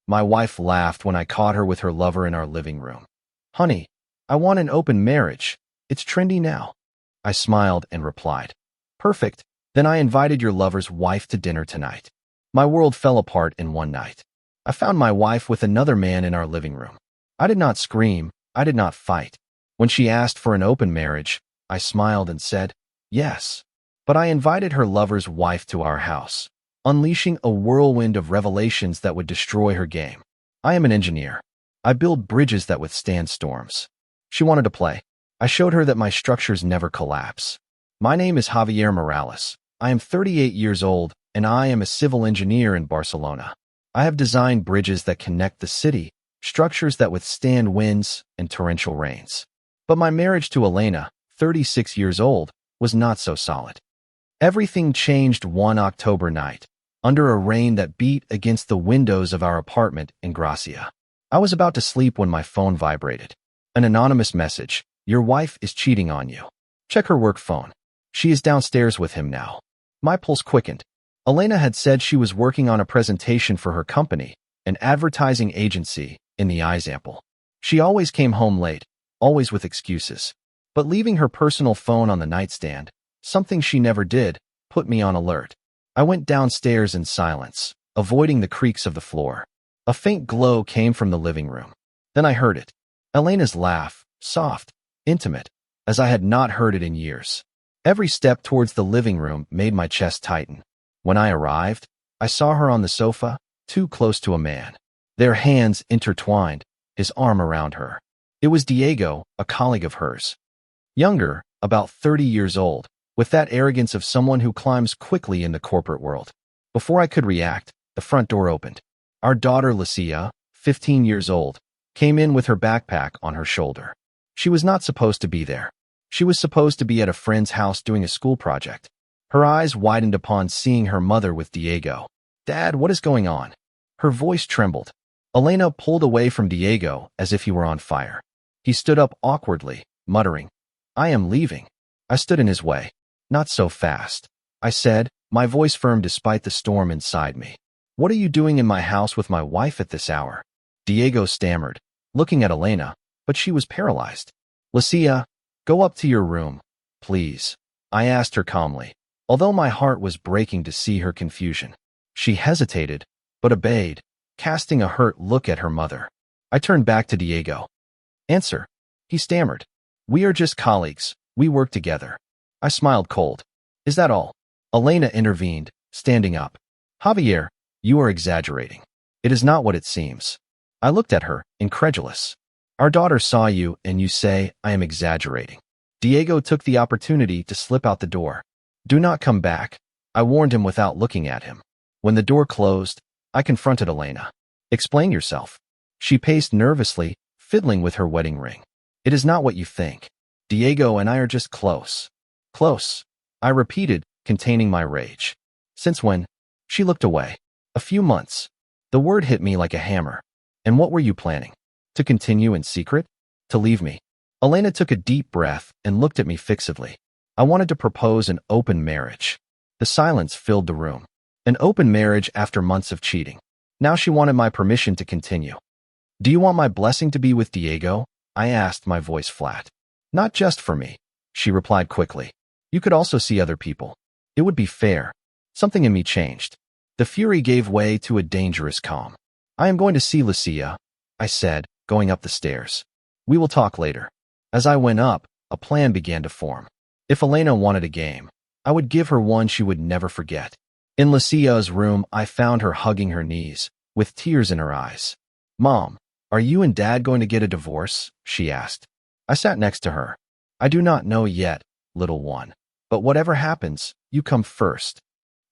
My wife laughed when I caught her with her lover in our living room. Honey, I want an open marriage. It's trendy now. I smiled and replied, perfect. Then I invited your lover's wife to dinner tonight. My world fell apart in one night. I found my wife with another man in our living room. I did not scream. I did not fight. When she asked for an open marriage, I smiled and said, yes. But I invited her lover's wife to our house, unleashing a whirlwind of revelations that would destroy her game. I am an engineer. I build bridges that withstand storms. She wanted to play. I showed her that my structures never collapse. My name is Javier Morales. I am 38 years old, and I am a civil engineer in Barcelona. I have designed bridges that connect the city, structures that withstand winds and torrential rains. But my marriage to Elena, 36 years old, was not so solid. Everything changed one October night, under a rain that beat against the windows of our apartment in Gracia. I was about to sleep when my phone vibrated. An anonymous message. Your wife is cheating on you. Check her work phone. She is downstairs with him now. My pulse quickened. Elena had said she was working on a presentation for her company, an advertising agency, in the example. She always came home late, always with excuses. But leaving her personal phone on the nightstand, something she never did, put me on alert. I went downstairs in silence, avoiding the creaks of the floor. A faint glow came from the living room. Then I heard it. Elena's laugh, soft, intimate, as I had not heard it in years. Every step towards the living room made my chest tighten. When I arrived, I saw her on the sofa, too close to a man. Their hands intertwined, his arm around her. It was Diego, a colleague of hers. Younger, about 30 years old, with that arrogance of someone who climbs quickly in the corporate world. Before I could react, the front door opened. Our daughter Lucia, 15 years old, came in with her backpack on her shoulder. She was not supposed to be there. She was supposed to be at a friend's house doing a school project. Her eyes widened upon seeing her mother with Diego. Dad, what is going on? Her voice trembled. Elena pulled away from Diego as if he were on fire. He stood up awkwardly, muttering, I am leaving. I stood in his way. Not so fast, I said, my voice firm despite the storm inside me. What are you doing in my house with my wife at this hour? Diego stammered, looking at Elena, but she was paralyzed. Lucia, go up to your room, please, I asked her calmly, although my heart was breaking to see her confusion. She hesitated, but obeyed, casting a hurt look at her mother. I turned back to Diego. Answer, he stammered. We are just colleagues. We work together. I smiled cold. Is that all? Elena intervened, standing up. Javier, you are exaggerating. It is not what it seems. I looked at her, incredulous. Our daughter saw you and you say I am exaggerating. Diego took the opportunity to slip out the door. Do not come back, I warned him without looking at him. When the door closed, I confronted Elena. Explain yourself. She paced nervously, fiddling with her wedding ring. It is not what you think. Diego and I are just close. Close, I repeated, containing my rage. Since when? She looked away. A few months. The word hit me like a hammer. And what were you planning? To continue in secret? To leave me? Elena took a deep breath and looked at me fixedly. I wanted to propose an open marriage. The silence filled the room. An open marriage after months of cheating. Now she wanted my permission to continue. Do you want my blessing to be with Diego? I asked, my voice flat. Not just for me, she replied quickly. You could also see other people. It would be fair. Something in me changed. The fury gave way to a dangerous calm. I am going to see Lucia, I said, going up the stairs. We will talk later. As I went up, a plan began to form. If Elena wanted a game, I would give her one she would never forget. In Lucia's room, I found her hugging her knees, with tears in her eyes. Mom, are you and Dad going to get a divorce? She asked. I sat next to her. I do not know yet, little one. But whatever happens, you come first.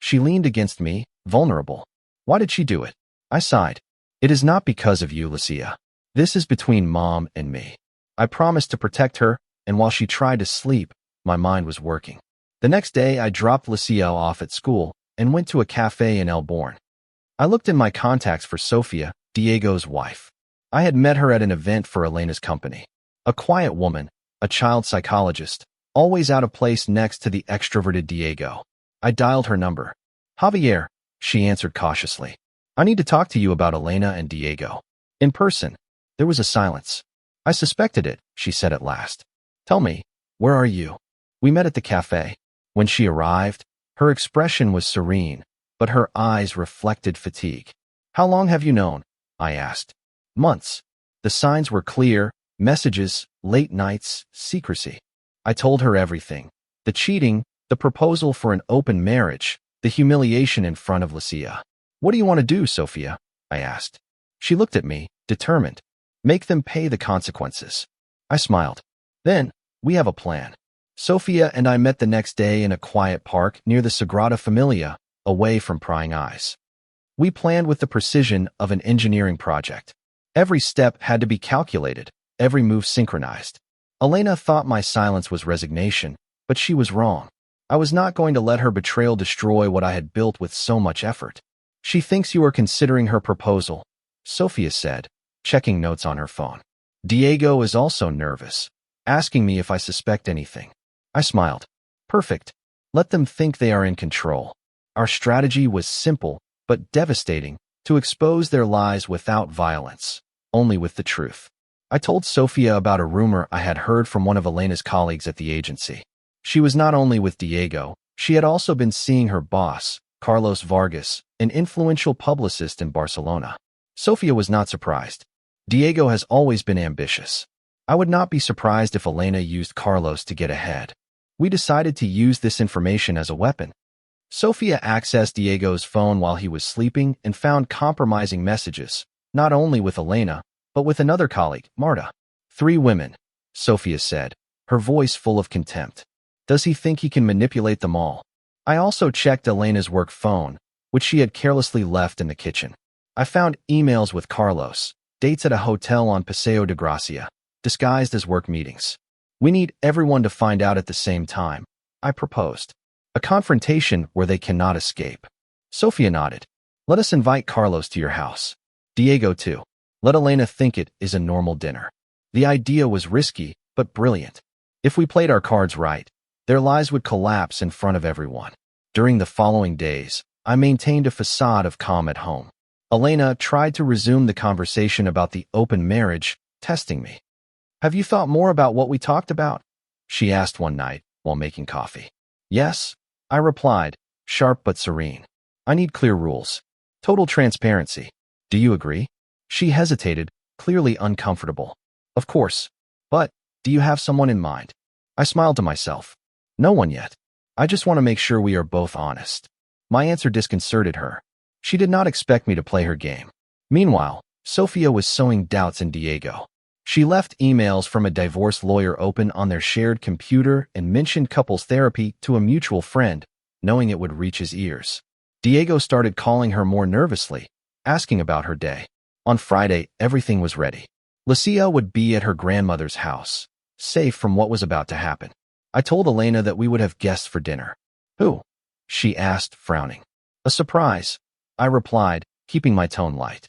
She leaned against me, vulnerable. Why did she do it? I sighed. It is not because of you, Lucia. This is between Mom and me. I promised to protect her, and while she tried to sleep, my mind was working. The next day, I dropped Lucia off at school and went to a cafe in Elborn. I looked in my contacts for Sofia, Diego's wife. I had met her at an event for Elena's company. A quiet woman, a child psychologist, always out of place next to the extroverted Diego. I dialed her number. Javier, she answered cautiously. I need to talk to you about Elena and Diego. In person. There was a silence. I suspected it, she said at last. Tell me, where are you? We met at the cafe. When she arrived, her expression was serene, but her eyes reflected fatigue. How long have you known? I asked. Months. The signs were clear: messages, late nights, secrecy. I told her everything. The cheating, the proposal for an open marriage, the humiliation in front of Lucia. What do you want to do, Sophia? I asked. She looked at me, determined. Make them pay the consequences. I smiled. Then, we have a plan. Sophia and I met the next day in a quiet park near the Sagrada Familia, away from prying eyes. We planned with the precision of an engineering project. Every step had to be calculated, every move synchronized. Elena thought my silence was resignation, but she was wrong. I was not going to let her betrayal destroy what I had built with so much effort. She thinks you are considering her proposal, Sophia said, checking notes on her phone. Diego is also nervous, asking me if I suspect anything. I smiled. Perfect. Let them think they are in control. Our strategy was simple, but devastating, to expose their lies without violence, only with the truth. I told Sophia about a rumor I had heard from one of Elena's colleagues at the agency. She was not only with Diego, she had also been seeing her boss, Carlos Vargas, an influential publicist in Barcelona. Sophia was not surprised. Diego has always been ambitious. I would not be surprised if Elena used Carlos to get ahead. We decided to use this information as a weapon. Sophia accessed Diego's phone while he was sleeping and found compromising messages, not only with Elena, but with another colleague, Marta. 3 women, Sophia said, her voice full of contempt. Does he think he can manipulate them all? I also checked Elena's work phone, which she had carelessly left in the kitchen. I found emails with Carlos, dates at a hotel on Paseo de Gracia, disguised as work meetings. We need everyone to find out at the same time, I proposed. A confrontation where they cannot escape. Sophia nodded. Let us invite Carlos to your house. Diego too. Let Elena think it is a normal dinner. The idea was risky, but brilliant. If we played our cards right, their lives would collapse in front of everyone. During the following days, I maintained a facade of calm at home. Elena tried to resume the conversation about the open marriage, testing me. Have you thought more about what we talked about? She asked one night while making coffee. Yes, I replied, sharp but serene. I need clear rules. Total transparency. Do you agree? She hesitated, clearly uncomfortable. Of course. But, do you have someone in mind? I smiled to myself. No one yet. I just want to make sure we are both honest. My answer disconcerted her. She did not expect me to play her game. Meanwhile, Sophia was sowing doubts in Diego. She left emails from a divorce lawyer open on their shared computer and mentioned couples therapy to a mutual friend, knowing it would reach his ears. Diego started calling her more nervously, asking about her day. On Friday, everything was ready. Lucia would be at her grandmother's house, safe from what was about to happen. I told Elena that we would have guests for dinner. Who? She asked, frowning. A surprise, I replied, keeping my tone light.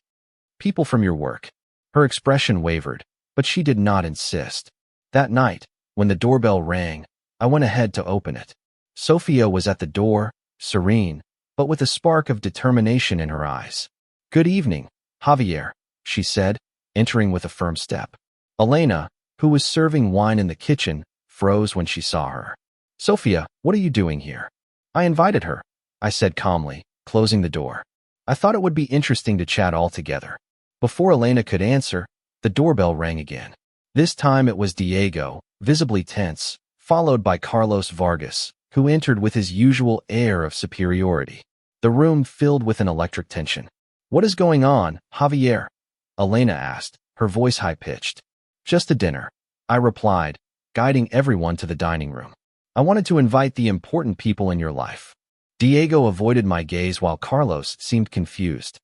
People from your work. Her expression wavered, but she did not insist. That night, when the doorbell rang, I went ahead to open it. Sophia was at the door, serene, but with a spark of determination in her eyes. Good evening, Javier, she said, entering with a firm step. Elena, who was serving wine in the kitchen, froze when she saw her. Sophia, what are you doing here? I invited her, I said calmly, closing the door. I thought it would be interesting to chat all together. Before Elena could answer, the doorbell rang again. This time it was Diego, visibly tense, followed by Carlos Vargas, who entered with his usual air of superiority. The room filled with an electric tension. What is going on, Javier? Elena asked, her voice high-pitched. Just a dinner, I replied, guiding everyone to the dining room. I wanted to invite the important people in your life. Diego avoided my gaze while Carlos seemed confused.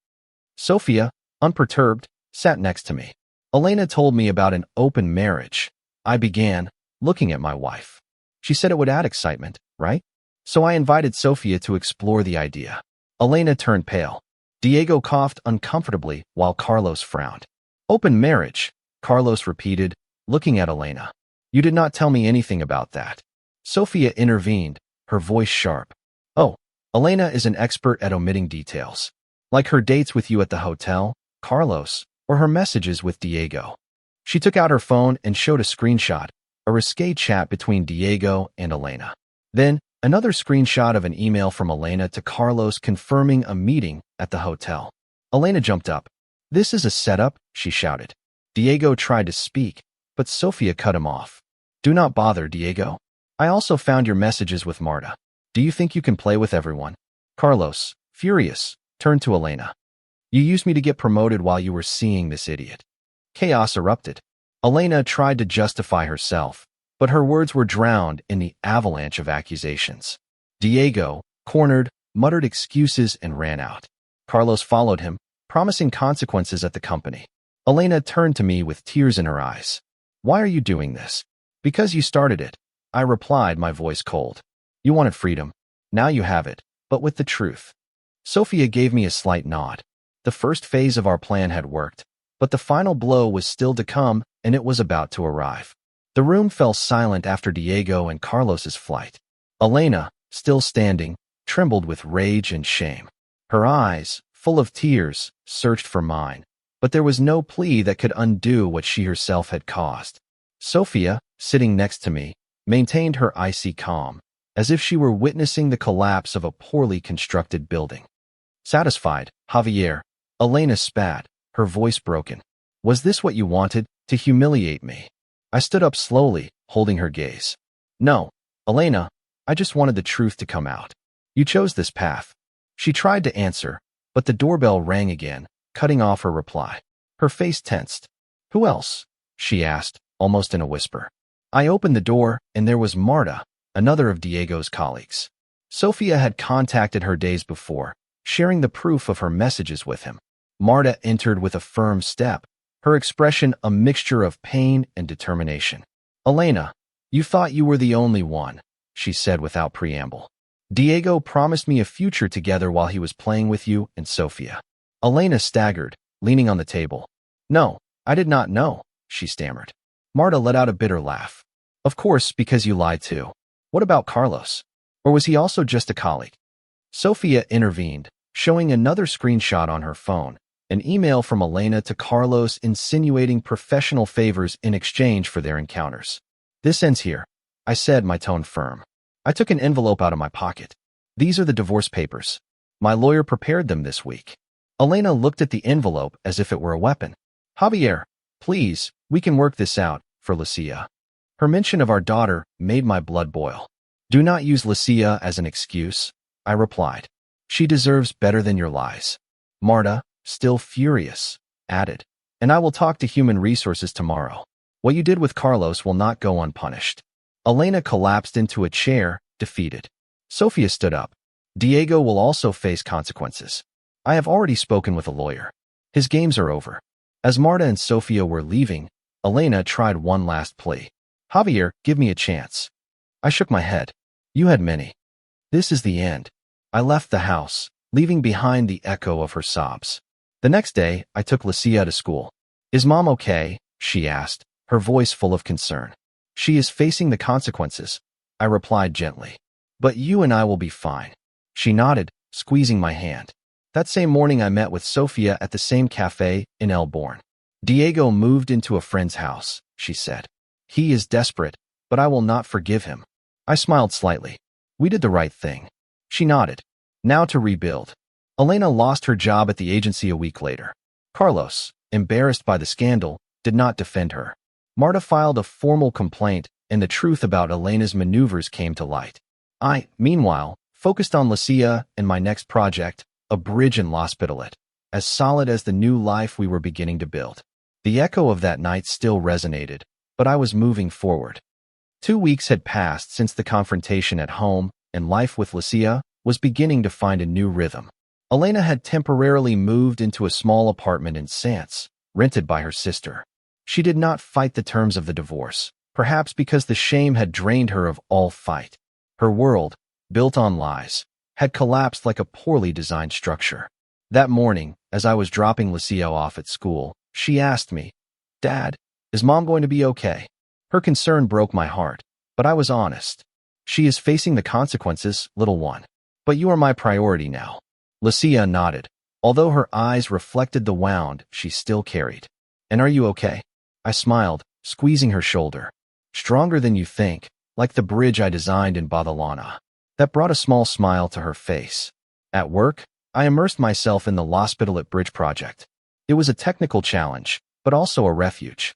Sophia, unperturbed, sat next to me. Elena told me about an open marriage. I began, looking at my wife. She said it would add excitement, right? So I invited Sophia to explore the idea. Elena turned pale. Diego coughed uncomfortably while Carlos frowned. Open marriage, Carlos repeated, looking at Elena. You did not tell me anything about that. Sophia intervened, her voice sharp. Oh, Elena is an expert at omitting details. like her dates with you at the hotel, Carlos, or her messages with Diego. She took out her phone and showed a screenshot, a risque chat between Diego and Elena. Then, another screenshot of an email from Elena to Carlos confirming a meeting at the hotel. Elena jumped up. "This is a setup," she shouted. Diego tried to speak, but Sofia cut him off. "Do not bother, Diego. I also found your messages with Marta. Do you think you can play with everyone?" Carlos, furious, turned to Elena. "You used me to get promoted while you were seeing this idiot." Chaos erupted. Elena tried to justify herself, but her words were drowned in the avalanche of accusations. Diego, cornered, muttered excuses and ran out. Carlos followed him, promising consequences at the company. Elena turned to me with tears in her eyes. "Why are you doing this?" "Because you started it," I replied, my voice cold. "You wanted freedom. Now you have it, but with the truth." Sofia gave me a slight nod. The first phase of our plan had worked, but the final blow was still to come, and it was about to arrive. The room fell silent after Diego and Carlos's flight. Elena, still standing, trembled with rage and shame. Her eyes, full of tears, searched for mine, but there was no plea that could undo what she herself had caused. Sofia, sitting next to me, maintained her icy calm, as if she were witnessing the collapse of a poorly constructed building. Satisfied, Javier, Elena spat, her voice broken. "Was this what you wanted, to humiliate me?" I stood up slowly, holding her gaze. "No, Elena, I just wanted the truth to come out. You chose this path." She tried to answer, but the doorbell rang again, cutting off her reply. Her face tensed. "Who else?" she asked, almost in a whisper. I opened the door, and there was Marta, another of Diego's colleagues. Sofia had contacted her days before, sharing the proof of her messages with him. Marta entered with a firm step, her expression a mixture of pain and determination. "Elena, you thought you were the only one," she said without preamble. "Diego promised me a future together while he was playing with you and Sofia." Elena staggered, leaning on the table. "No, I did not know," she stammered. Marta let out a bitter laugh. "Of course, because you lied too. What about Carlos? Or was he also just a colleague?" Sofia intervened, showing another screenshot on her phone, an email from Elena to Carlos insinuating professional favors in exchange for their encounters. "This ends here," I said, my tone firm. I took an envelope out of my pocket. "These are the divorce papers. My lawyer prepared them this week." Elena looked at the envelope as if it were a weapon. "Javier, please, we can work this out, for Lucia." Her mention of our daughter made my blood boil. "Do not use Lucia as an excuse," I replied. "She deserves better than your lies." Marta, still furious, added, "And I will talk to human resources tomorrow. What you did with Carlos will not go unpunished." Elena collapsed into a chair, defeated. Sofia stood up. "Diego will also face consequences. I have already spoken with a lawyer. His games are over." As Marta and Sofia were leaving, Elena tried one last plea. "Javier, give me a chance." I shook my head. "You had many. This is the end." I left the house, leaving behind the echo of her sobs. The next day, I took Lucia to school. "Is Mom okay?" she asked, her voice full of concern. "She is facing the consequences," I replied gently. "But you and I will be fine." She nodded, squeezing my hand. That same morning I met with Sofia at the same cafe in Elborn. "Diego moved into a friend's house," she said. "He is desperate, but I will not forgive him." I smiled slightly. "We did the right thing." She nodded. Now to rebuild. Elena lost her job at the agency a week later. Carlos, embarrassed by the scandal, did not defend her. Marta filed a formal complaint, and the truth about Elena's maneuvers came to light. I, meanwhile, focused on Lucia and my next project, a bridge in L'Hospitalet, as solid as the new life we were beginning to build. The echo of that night still resonated, but I was moving forward. 2 weeks had passed since the confrontation at home, and life with Lucia was beginning to find a new rhythm. Elena had temporarily moved into a small apartment in Sants, rented by her sister. She did not fight the terms of the divorce, perhaps because the shame had drained her of all fight. Her world, built on lies, had collapsed like a poorly designed structure. That morning, as I was dropping Lucia off at school, she asked me, "Dad, is Mom going to be okay?" Her concern broke my heart, but I was honest. "She is facing the consequences, little one. But you are my priority now." Lucia nodded. although her eyes reflected the wound she still carried. "And are you okay?" I smiled, squeezing her shoulder. "Stronger than you think, like the bridge I designed in Badalona." That brought a small smile to her face. At work, I immersed myself in the L'Hospitalet Bridge project. It was a technical challenge, but also a refuge.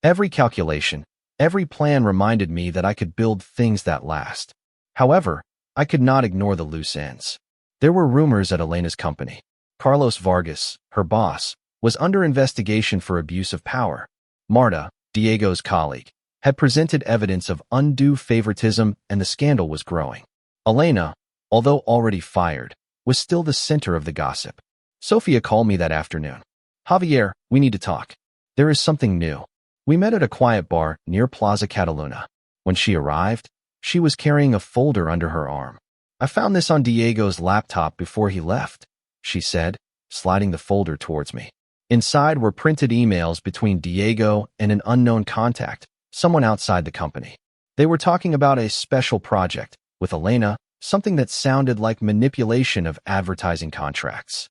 Every calculation, every plan reminded me that I could build things that last. However, I could not ignore the loose ends. There were rumors at Elena's company. Carlos Vargas, her boss, was under investigation for abuse of power. Marta, Diego's colleague, had presented evidence of undue favoritism, and the scandal was growing. Elena, although already fired, was still the center of the gossip. Sofia called me that afternoon. "Javier, we need to talk. There is something new." We met at a quiet bar near Plaza Cataluna. When she arrived, she was carrying a folder under her arm. "I found this on Diego's laptop before he left," she said, sliding the folder towards me. Inside were printed emails between Diego and an unknown contact, someone outside the company. They were talking about a special project with Elena, something that sounded like manipulation of advertising contracts.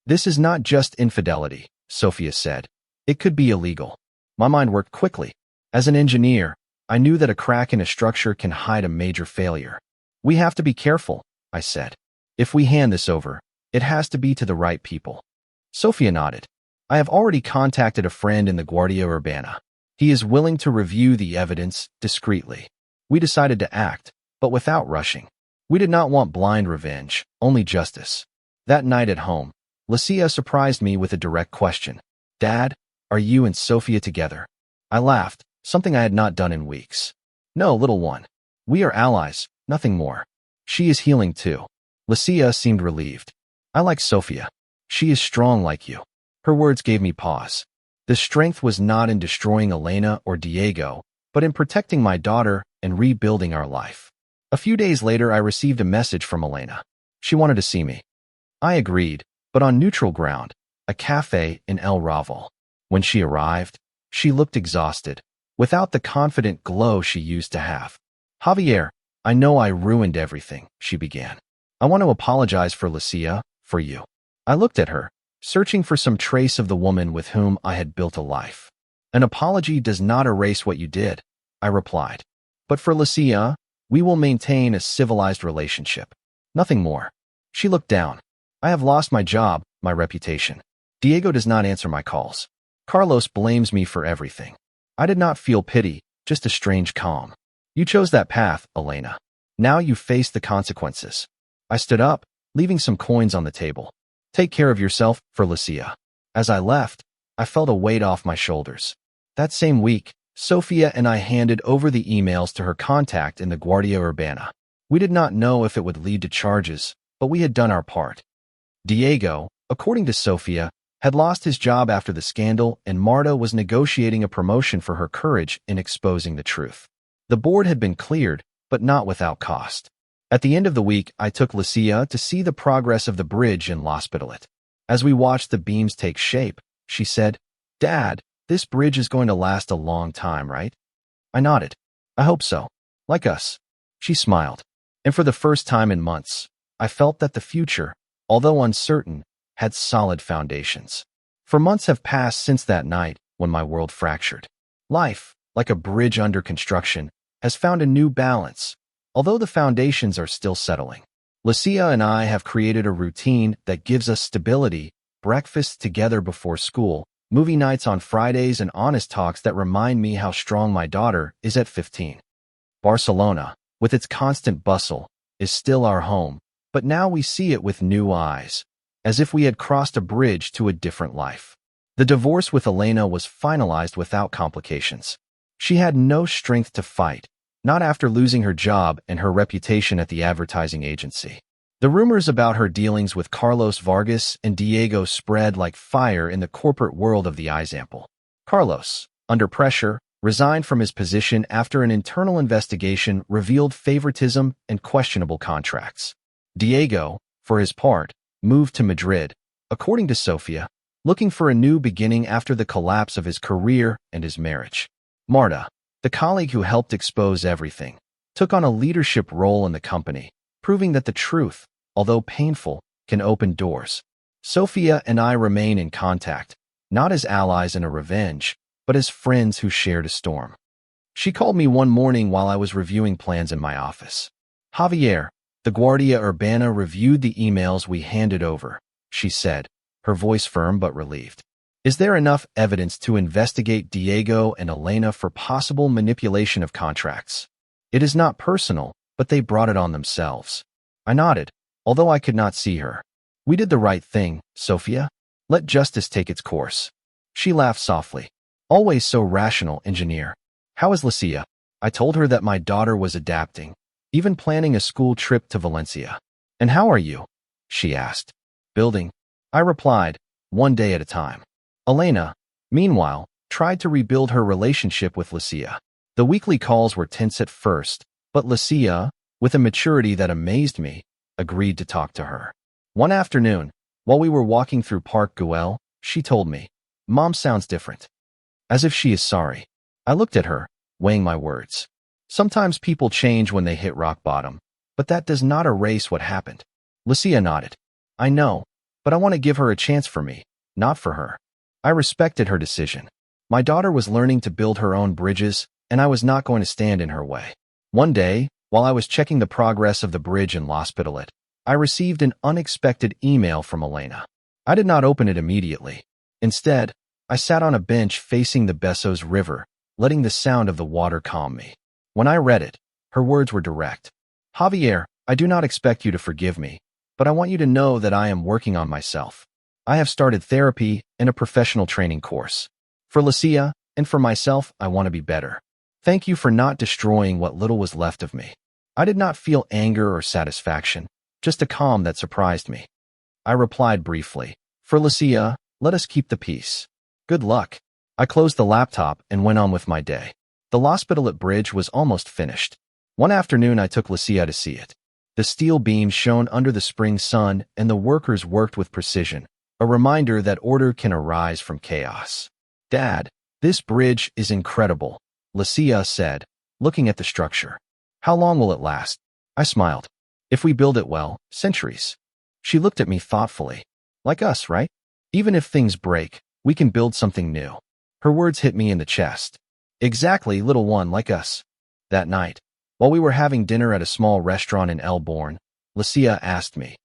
"This is not just infidelity," Sofia said. "It could be illegal." My mind worked quickly. As an engineer, I knew that a crack in a structure can hide a major failure. "We have to be careful," I said. "If we hand this over, it has to be to the right people." Sofia nodded. "I have already contacted a friend in the Guardia Urbana. He is willing to review the evidence discreetly." We decided to act, but without rushing. We did not want blind revenge, only justice. That night at home, Lucia surprised me with a direct question. "Dad, are you and Sofia together?" I laughed, something I had not done in weeks. "No, little one. We are allies, nothing more. She is healing too." Lucia seemed relieved. "I like Sofia. She is strong like you." Her words gave me pause. The strength was not in destroying Elena or Diego, but in protecting my daughter and rebuilding our life. A few days later, I received a message from Elena. She wanted to see me. I agreed, but on neutral ground, a cafe in El Raval. When she arrived, she looked exhausted, without the confident glow she used to have. "Javier, I know I ruined everything," she began. "I want to apologize for Lucia, for you." I looked at her, searching for some trace of the woman with whom I had built a life. "An apology does not erase what you did," I replied. "But for Lucia, we will maintain a civilized relationship. Nothing more." She looked down. "I have lost my job, my reputation. Diego does not answer my calls. Carlos blames me for everything." I did not feel pity, just a strange calm. "You chose that path, Elena. Now you face the consequences." I stood up, leaving some coins on the table. "Take care of yourself, for Lucia." As I left, I felt a weight off my shoulders. That same week, Sofia and I handed over the emails to her contact in the Guardia Urbana. We did not know if it would lead to charges, but we had done our part. Diego, according to Sofia, had lost his job after the scandal, and Marta was negotiating a promotion for her courage in exposing the truth. The board had been cleared, but not without cost. At the end of the week, I took Lucia to see the progress of the bridge in L'Hospitalet. As we watched the beams take shape, she said, "Dad, this bridge is going to last a long time, right?" I nodded. "I hope so. Like us." She smiled. And for the first time in months, I felt that the future, although uncertain, had solid foundations. For months have passed since that night when my world fractured. Life, like a bridge under construction, has found a new balance, although the foundations are still settling. Lucia and I have created a routine that gives us stability, breakfasts together before school, movie nights on Fridays, and honest talks that remind me how strong my daughter is at 15. Barcelona, with its constant bustle, is still our home, but now we see it with new eyes, as if we had crossed a bridge to a different life. The divorce with Elena was finalized without complications. She had no strength to fight, not after losing her job and her reputation at the advertising agency. The rumors about her dealings with Carlos Vargas and Diego spread like fire in the corporate world of the example. Carlos, under pressure, resigned from his position after an internal investigation revealed favoritism and questionable contracts. Diego, for his part, moved to Madrid, according to Sofia, looking for a new beginning after the collapse of his career and his marriage. Marta, the colleague who helped expose everything, took on a leadership role in the company, proving that the truth, although painful, can open doors. Sophia and I remain in contact, not as allies in a revenge, but as friends who shared a storm. She called me one morning while I was reviewing plans in my office. Javier, the Guardia Urbana reviewed the emails we handed over, she said, her voice firm but relieved. Is there enough evidence to investigate Diego and Elena for possible manipulation of contracts? It is not personal, but they brought it on themselves. I nodded, although I could not see her. We did the right thing, Sophia. Let justice take its course. She laughed softly. Always so rational, engineer. How is Lucia? I told her that my daughter was adapting, even planning a school trip to Valencia. And how are you? She asked. Building. I replied, one day at a time. Elena, meanwhile, tried to rebuild her relationship with Lucia. The weekly calls were tense at first, but Lucia, with a maturity that amazed me, agreed to talk to her. One afternoon, while we were walking through Park Güell, she told me, Mom sounds different. As if she is sorry. I looked at her, weighing my words. Sometimes people change when they hit rock bottom, but that does not erase what happened. Lucia nodded. I know, but I want to give her a chance for me, not for her. I respected her decision. My daughter was learning to build her own bridges, and I was not going to stand in her way. One day, while I was checking the progress of the bridge in L'Hospitalet, I received an unexpected email from Elena. I did not open it immediately. Instead, I sat on a bench facing the Bessos River, letting the sound of the water calm me. When I read it, her words were direct. Javier, I do not expect you to forgive me, but I want you to know that I am working on myself. I have started therapy and a professional training course. For Lucia, and for myself, I want to be better. Thank you for not destroying what little was left of me. I did not feel anger or satisfaction, just a calm that surprised me. I replied briefly, for Lucia, let us keep the peace. Good luck. I closed the laptop and went on with my day. The L'Hospitalet bridge was almost finished. One afternoon I took Lucia to see it. The steel beams shone under the spring sun and the workers worked with precision, a reminder that order can arise from chaos. Dad, this bridge is incredible, Lucia said, looking at the structure. How long will it last? I smiled. If we build it well, centuries. She looked at me thoughtfully. Like us, right? Even if things break, we can build something new. Her words hit me in the chest. Exactly, little one, like us. That night, while we were having dinner at a small restaurant in Elborn, Lucia asked me,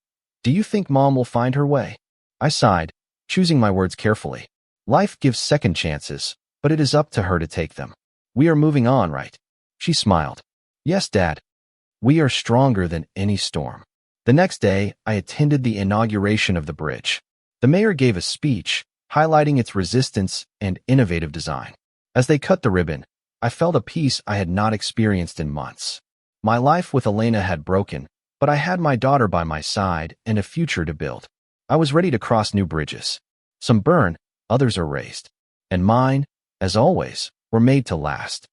do you think Mom will find her way? I sighed, choosing my words carefully. Life gives second chances, but it is up to her to take them. We are moving on, right? She smiled. Yes, Dad. We are stronger than any storm. The next day, I attended the inauguration of the bridge. The mayor gave a speech, highlighting its resistance and innovative design. As they cut the ribbon, I felt a peace I had not experienced in months. My life with Elena had broken, but I had my daughter by my side and a future to build. I was ready to cross new bridges. Some burn, others are raised. And mine, as always, were made to last.